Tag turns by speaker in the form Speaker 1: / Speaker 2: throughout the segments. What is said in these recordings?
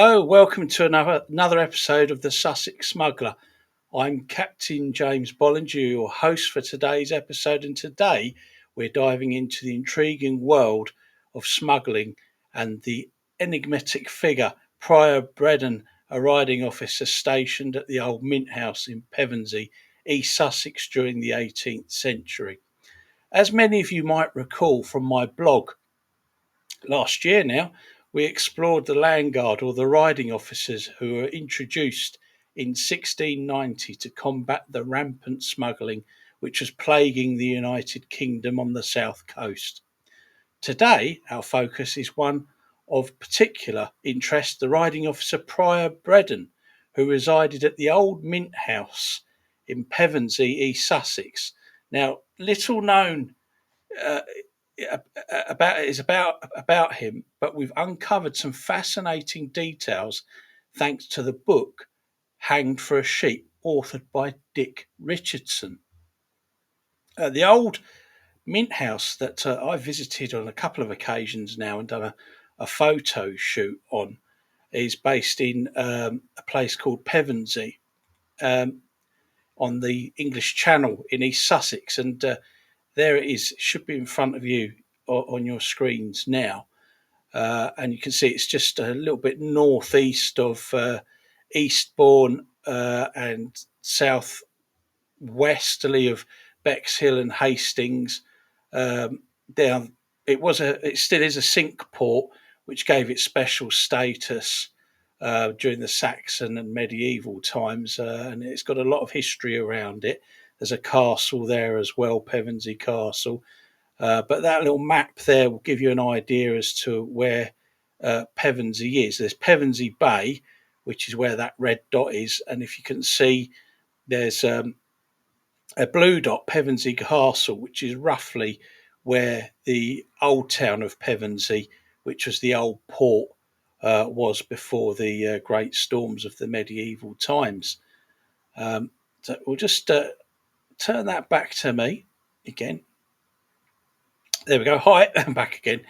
Speaker 1: Hello, welcome to another episode of the Sussex Smuggler. I'm Captain James Bollinger, your host for today's episode, and today we're diving into the intriguing world of smuggling and the enigmatic figure Pryor Breedon, a riding officer stationed at the old Mint House in Pevensey, East Sussex during the 18th century. As many of you might recall from my blog last year now, we explored the land guard or the riding officers who were introduced in 1690 to combat the rampant smuggling which was plaguing the United Kingdom on the south coast. Today, our focus is one of particular interest, the riding officer Pryor Breedon, who resided at the old Mint House in Pevensey, East Sussex. Now, little known uh, about him, but we've uncovered some fascinating details thanks to the book Hanged for a Sheep, authored by Dick Richardson. The old Mint House that I visited on a couple of occasions now and done a photo shoot on is based in a place called Pevensey um, on the English Channel in East Sussex, and there it is. It should be in front of you on your screens now. And you can see it's just a little bit northeast of Eastbourne and southwesterly of Bexhill and Hastings. Down, it still is a cinque port, which gave it special status during the Saxon and medieval times, and it's got a lot of history around it. There's a castle there as well, Pevensey Castle. But that little map there will give you an idea as to where Pevensey is. There's Pevensey Bay, which is where that red dot is, and if you can see, there's a blue dot, Pevensey Castle, which is roughly where the old town of Pevensey, which was the old port, was before the great storms of the medieval times. So we'll just turn that back to me again. There we go. Hi, I'm back again.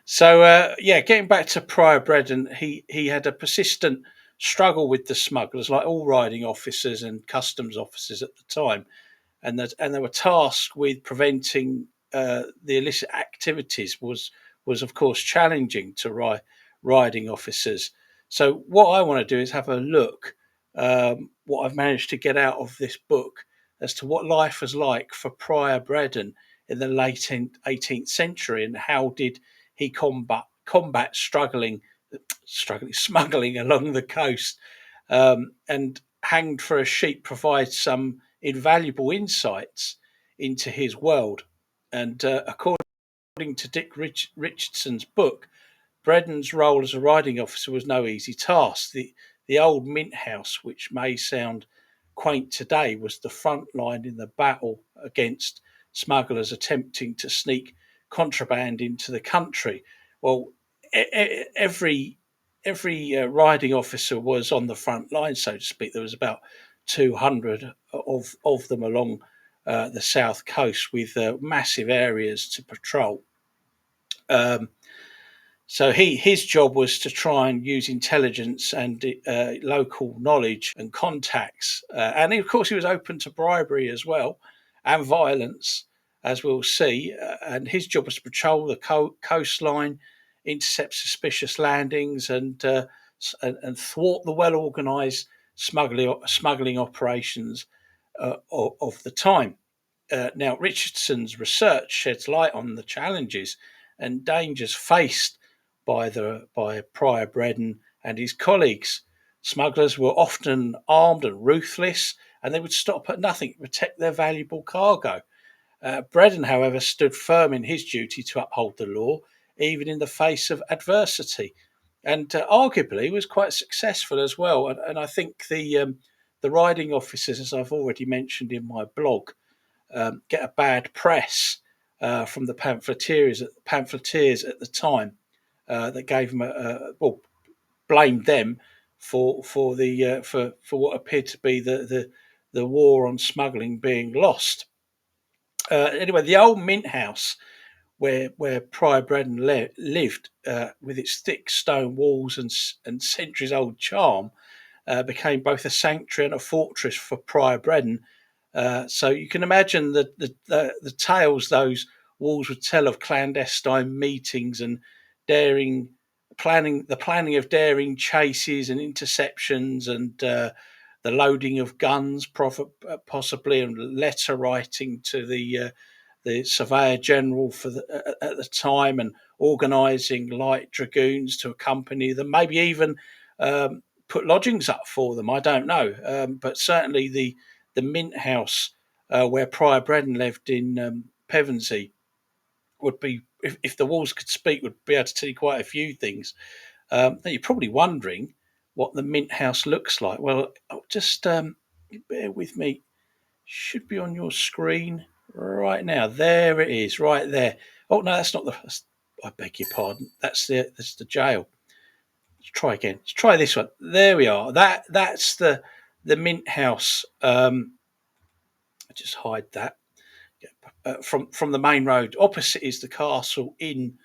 Speaker 1: So getting back to Pryor Breedon, he had a persistent struggle with the smugglers, like all riding officers and customs officers at the time, and they were tasked with preventing the illicit activities. Was of course challenging to riding officers. So what I want to do is have a look what I've managed to get out of this book as to what life was like for Pryor Breedon in the late 18th century, and how did he combat smuggling along the coast. And Hanged for a Sheep provides some invaluable insights into his world. And according to Dick Richardson's book, Bredon's role as a riding officer was no easy task. The old Mint House, which may sound quaint today, was the front line in the battle against smugglers attempting to sneak contraband into the country. Well, every riding officer was on the front line, so to speak. There was about 200 of them along the south coast, with massive areas to patrol. So his job was to try and use intelligence and local knowledge and contacts, and of course he was open to bribery as well and violence, as we'll see. And his job was to patrol the coastline, intercept suspicious landings, and thwart the well organised smuggling operations of the time. Now, Richardson's research sheds light on the challenges and dangers faced by Pryor Breedon and his colleagues. Smugglers were often armed and ruthless, and they would stop at nothing to protect their valuable cargo. Bredon, however, stood firm in his duty to uphold the law, even in the face of adversity, and arguably was quite successful as well. And I think the riding officers, as I've already mentioned in my blog, get a bad press from the pamphleteers at the time, that gave them blamed them for what appeared to be the war on smuggling being lost. Anyway, the old Mint House where Pryor Breadon lived, with its thick stone walls and centuries old charm, became both a sanctuary and a fortress for Pryor Breadon. So you can imagine the tales those walls would tell of clandestine meetings and daring planning of daring chases and interceptions, and the loading of guns, possibly, and letter writing to the Surveyor General at the time, and organising light dragoons to accompany them, maybe even put lodgings up for them. I don't know, but certainly the Mint House, where Pryor Breadon lived in Pevensey, would be, if the walls could speak, would be able to tell you quite a few things. Now you're probably wondering what the Mint House looks like. Well, just bear with me. Should be on your screen right now. There it is, right there. Oh no, that's not the. I beg your pardon. That's the jail. Let's try again. Let's try this one. There we are. That's the Mint House. I just hide that. From the main road. Opposite is the Castle Inn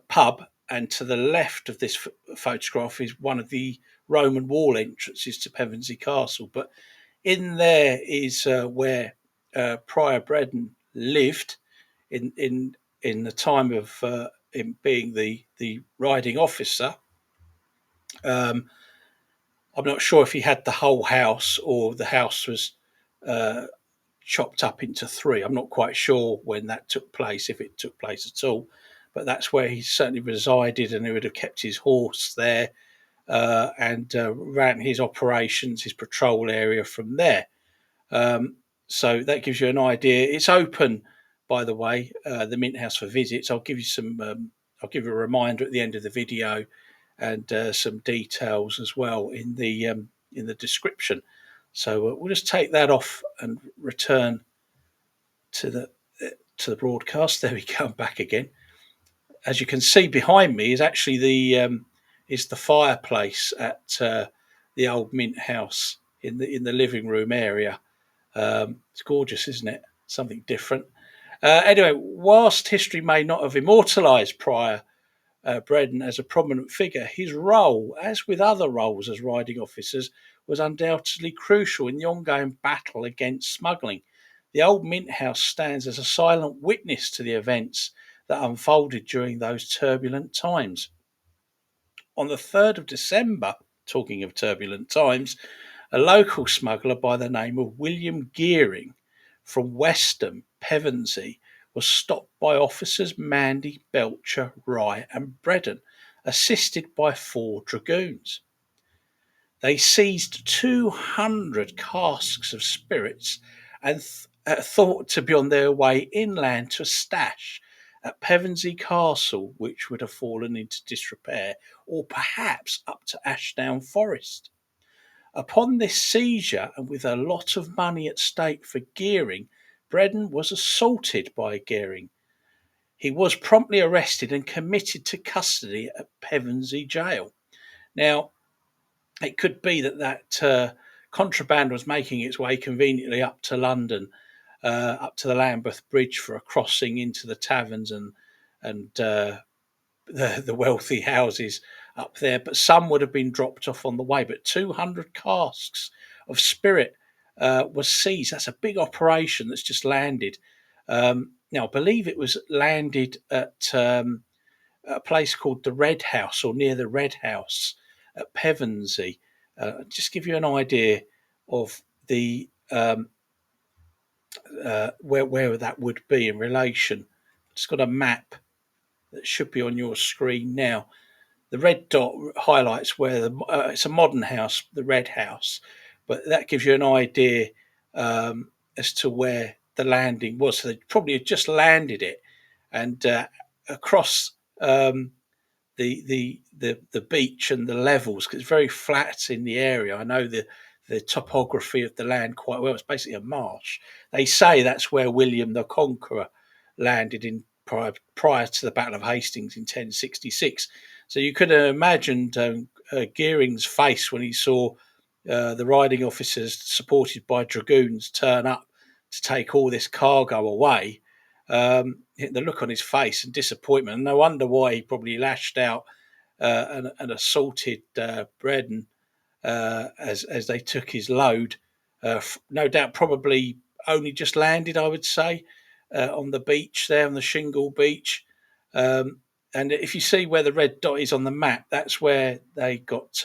Speaker 1: pub, and to the left of this photograph is one of the Roman wall entrances to Pevensey Castle. But in there is where Pryor Breadon lived in the time of him being the riding officer. Um, I'm not sure if he had the whole house or the house was uh, chopped up into three. I'm not quite sure when that took place, if it took place at all, but that's where he certainly resided, and he would have kept his horse there, and ran his operations, his patrol area from there. Um, so that gives you an idea. It's open, by the way, the Mint House, for visits. I'll give you some. I'll give you a reminder at the end of the video, and some details as well in the description. So we'll just take that off and return to the broadcast. There we go. I'm back again. As you can see behind me is actually the fireplace at the old Mint House in the living room area. It's gorgeous, isn't it? Something different. Anyway, whilst history may not have immortalised Pryor Bredon as a prominent figure, his role, as with other roles as riding officers, was undoubtedly crucial in the ongoing battle against smuggling. The old Mint House stands as a silent witness to the events that unfolded during those turbulent times. On the 3rd of December, talking of turbulent times, a local smuggler by the name of William Gearing from Westham, Pevensey, was stopped by officers Mandy, Belcher, Rye, and Bredon, assisted by 4 dragoons. They seized 200 casks of spirits and thought to be on their way inland to a stash at Pevensey Castle, which would have fallen into disrepair, or perhaps up to Ashdown Forest. Upon this seizure, and with a lot of money at stake for Gearing, Bredon was assaulted by Gearing. He was promptly arrested and committed to custody at Pevensey Jail. Now, it could be that contraband was making its way conveniently up to London, up to the Lambeth Bridge for a crossing into the taverns and the wealthy houses up there, but some would have been dropped off on the way. But 200 casks of spirit was seized. That's a big operation that's just landed. Now, I believe it was landed at a place called the Red House, or near the Red House at Pevensey. Just give you an idea of the where that would be in relation. Just got a map that should be on your screen now. The red dot highlights where it's a modern house, the Red House, but that gives you an idea as to where the landing was. So they probably had just landed it, and across the beach and the levels, because it's very flat in the area. I know the topography of the land quite well. It's basically a marsh. They say that's where William the Conqueror landed in prior to the Battle of Hastings in 1066. So you could have imagined Gearing's face when he saw the riding officers supported by dragoons turn up to take all this cargo away. The look on his face and disappointment. No wonder why he probably lashed out and assaulted Bredon as they took his load. No doubt, probably only just landed, I would say, on the beach there, on the shingle beach. Um, and if you see where the red dot is on the map, that's where they got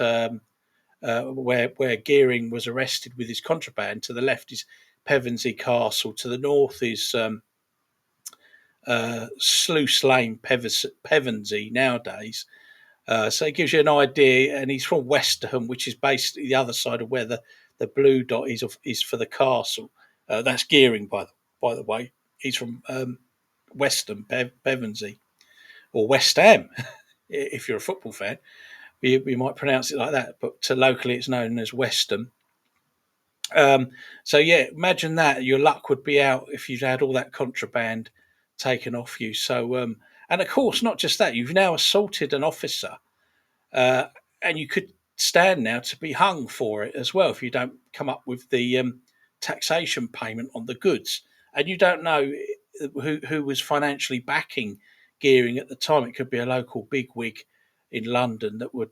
Speaker 1: where Gearing was arrested with his contraband. To the left is Pevensey Castle. To the north is Sluice Lane, Pevensey nowadays. So it gives you an idea. And he's from Westerham, which is basically the other side of where the blue dot is for the castle. That's Gearing, by the way. He's from Westham, Pevensey, or West Ham, if you're a football fan. We might pronounce it like that, but locally it's known as Westham. So yeah, imagine that your luck would be out if you'd had all that contraband taken off you. So and of course, not just that, you've now assaulted an officer, uh, and you could stand now to be hung for it as well if you don't come up with the taxation payment on the goods, and you don't know who was financially backing Gearing at the time. It could be a local bigwig in London that would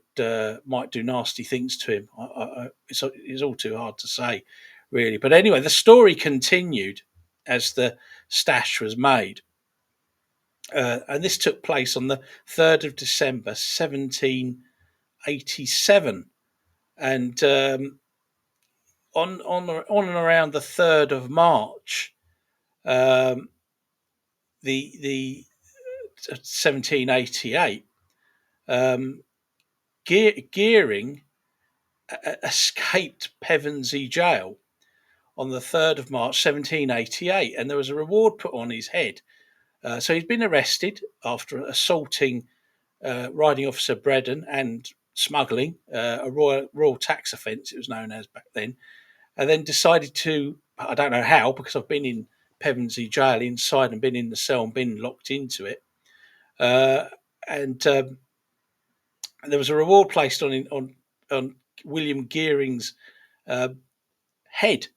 Speaker 1: might do nasty things to him. It's all too hard to say, really. But anyway, the story continued as the stash was made, and this took place on the 3rd of December, 1787, and on and around the 3rd of March, um, the 1788, um, Gearing escaped Pevensey jail on the 3rd of March 1788, and there was a reward put on his head. So he'd been arrested after assaulting Riding Officer Bredon and smuggling, a royal tax offence, it was known as back then, and then decided to, I don't know how, because I've been in Pevensey jail inside and been in the cell and been locked into it. Uh, and there was a reward placed on William Gearing's uh, head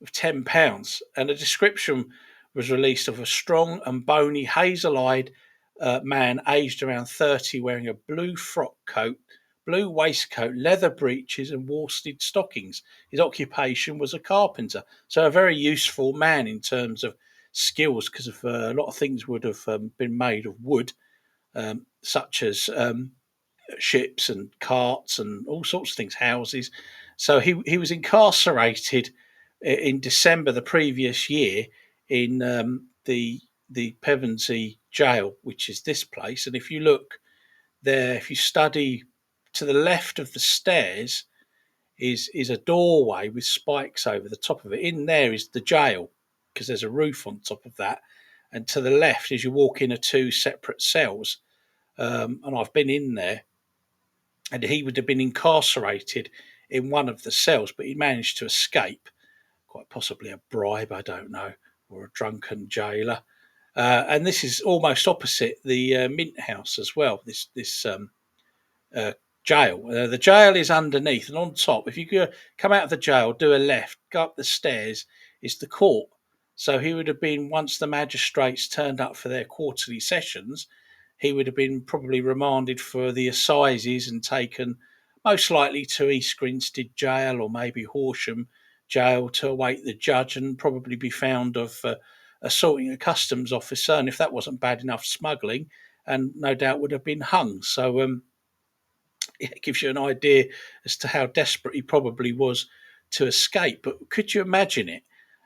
Speaker 1: of £10, and a description was released of a strong and bony, hazel-eyed man aged around 30, wearing a blue frock coat, blue waistcoat, leather breeches, and worsted stockings. His occupation was a carpenter, so a very useful man in terms of skills, because of a lot of things would have been made of wood, such as ships and carts and all sorts of things, houses. So he was incarcerated in December the previous year in the Pevensey jail, which is this place. And if you look there, if you study to the left of the stairs, is a doorway with spikes over the top of it. In there is the jail, because there's a roof on top of that. And to the left, as you walk in, are two separate cells. And I've been in there, and he would have been incarcerated in one of the cells, but he managed to escape, quite possibly a bribe, I don't know, or a drunken jailer. And this is almost opposite the Mint House as well. This uh, jail. The jail is underneath, and on top, if you come out of the jail, do a left, go up the stairs, is the court. So he would have been, once the magistrates turned up for their quarterly sessions, he would have been probably remanded for the assizes and taken most likely to East Grinstead Jail or maybe Horsham Jail to await the judge, and probably be found of assaulting a customs officer, and if that wasn't bad enough, smuggling, and no doubt would have been hung. So it gives you an idea as to how desperate he probably was to escape. But could you imagine it?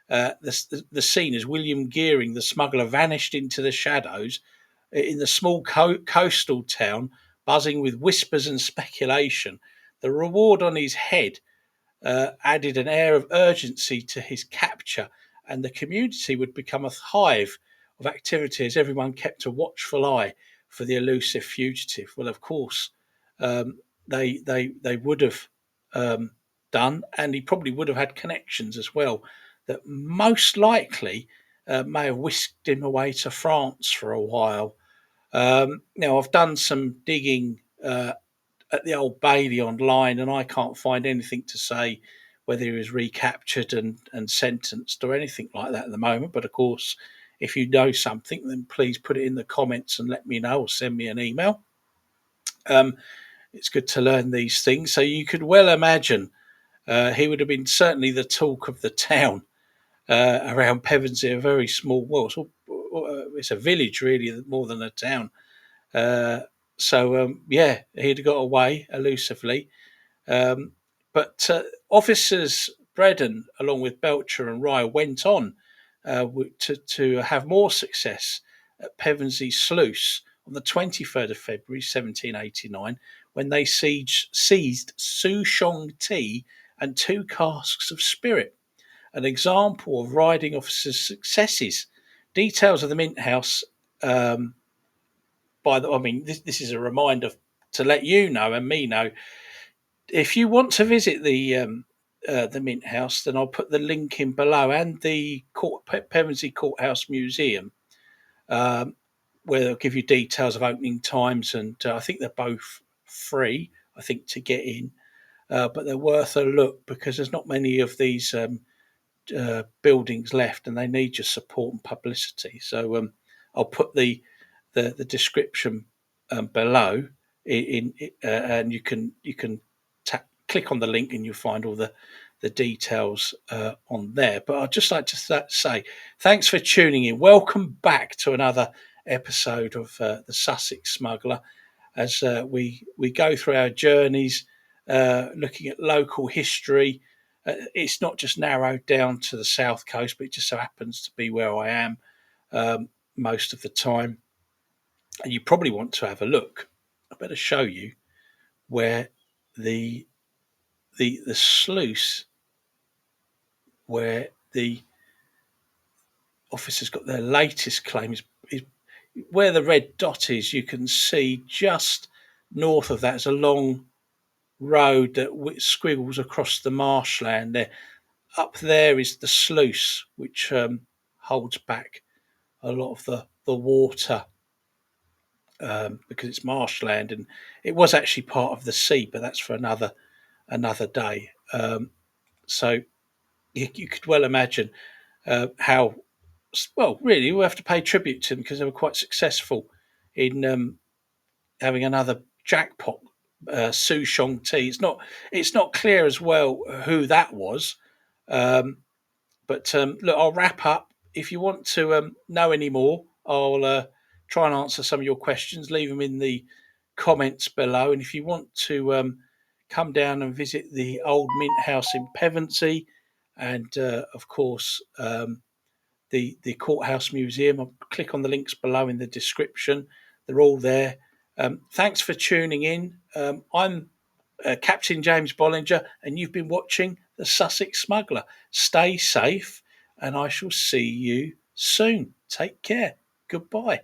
Speaker 1: The scene as William Gearing, the smuggler, vanished into the shadows in the small coastal town, buzzing with whispers and speculation. The reward on his head added an air of urgency to his capture, and the community would become a hive of activity as everyone kept a watchful eye for the elusive fugitive. Well, of course, they would have um, done, and he probably would have had connections as well that most likely may have whisked him away to France for a while. Now, I've done some digging at the Old Bailey online, and I can't find anything to say whether he was recaptured and sentenced or anything like that at the moment. But of course, if you know something, then please put it in the comments and let me know, or send me an email. It's good to learn these things. So you could well imagine he would have been certainly the talk of the town around Pevensey, a very small, well, it's a village really, more than a town. Yeah, he'd got away elusively. But officers Bredon, along with Belcher and Rye, went on to have more success at Pevensey Sluice on the 23rd of February 1789, when they seized Souchong tea and 2 casks of spirit, an example of riding officers' successes. Details of the Mint House, this is a reminder to let you know and me know. If you want to visit the Mint House, then I'll put the link in below, and the Pevensey Courthouse Museum, where they'll give you details of opening times, and I think they're both free, I think, to get in. But they're worth a look, because there's not many of these buildings left, and they need your support and publicity. So I'll put the description below and you can click on the link and you'll find all the details on there. But I'd just like to say thanks for tuning in. Welcome back to another episode of the Sussex Smuggler, as we go through our journeys, looking at local history. It's not just narrowed down to the south coast, but it just so happens to be where I am most of the time. And you probably want to have a look. I better show you where the sluice, where the officers got their latest claims, is where the red dot is. You can see just north of that is a long road that squiggles across the marshland there. Up there is the sluice, which holds back a lot of the water, because it's marshland, and it was actually part of the sea, but that's for another day. So you could well imagine how well. Really, we have to pay tribute to them, because they were quite successful in having another jackpot. Souchong tea. It's not clear as well who that was. But look, I'll wrap up. If you want to know any more, I'll try and answer some of your questions. Leave them in the comments below. And if you want to come down and visit the old Mint House in Pevensey, and of course the Courthouse Museum, I'll click on the links below in the description. They're all there. Thanks for tuning in. I'm Captain James Bollinger, and you've been watching the Sussex Smuggler. Stay safe, and I shall see you soon. Take care. Goodbye.